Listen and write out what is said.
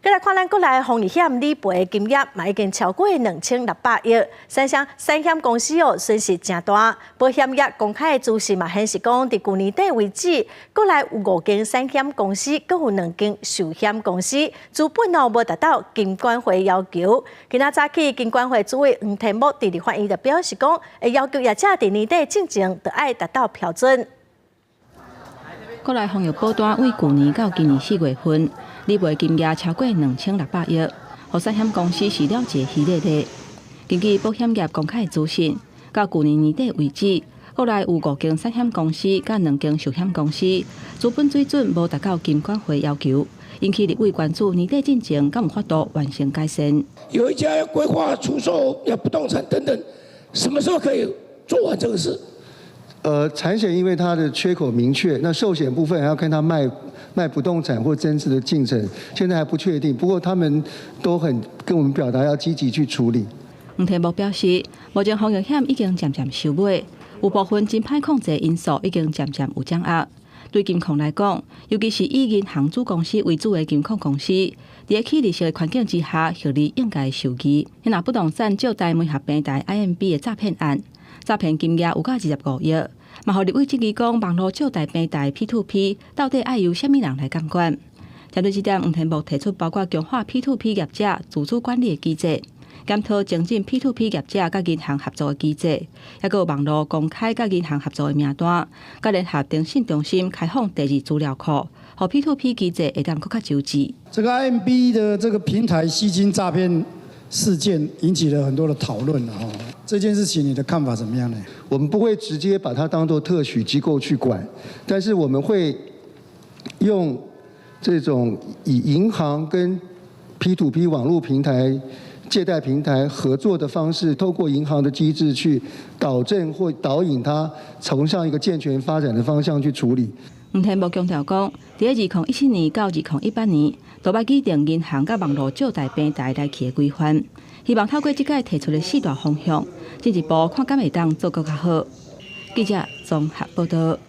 再来看咱国内防疫险理赔金额嘛已经超过2600亿，三险公司损失真大。保险业公开的资讯嘛显示讲，伫去年底为止，国内有5间三险公司，阁有2间寿险公司，资本无达到金管会要求。今仔早起，金管会主委黄天木伫立法院就表示讲，会要求业者伫年底进前就要达到标准。国内防疫保单为去年到今年4月份。理赔金额超过2600亿，互三险公司是了解稀列的。根据保险业公开的资讯，到去年年底为止，国内有5间三险公司甲2间寿险公司，资本水准无达到金管会要求，引起立委关注年底进程敢有法度完成改善。有一家要规划出售要不动产等等，什么时候可以做完这个事？产险因为它的缺口明确，那寿险部分还要看它卖不动产或增值的进程，现在还不确定。不过他们都很跟我们表达要积极去处理。黄天木表示，目前防疫险已经渐渐收尾，有部分真歹控制的因素已经渐渐有掌握。对金控来讲，尤其是以银行子公司为主的金控公司，在起利息的环境之下，获利应该受益。那不动产借贷媒合平台 IMB 的诈骗案，诈骗金额有到25亿。嘛，互立委质疑讲，网络借贷平台 P2P 到底爱由什么人来监管？针对这点，黄天木提出包括强化 P2P 业者自主管理的机制，检讨精进 P2P 业者甲银行合作的机制，还有网络公开甲银行合作的名单，甲联合电信中心开放第2资料库，互 P2P 机制会当更加周知。这个 IMB 的这个平台吸金诈骗事件引起了很多的讨论哦。这件事情你的看法怎么样呢？我们不会直接把它当作特许机构去管，但是我们会用这种以银行跟 P2P 网络平台、借贷平台合作的方式，透过银行的机制去导正或导引它朝向一个健全发展的方向去处理。黄天木强调讲，在2017年到2018年，都要制定银行甲网络借贷平台来起的规范，希望透过这届提出的4大方向，进一步看敢会当做更较好。记者综合报道。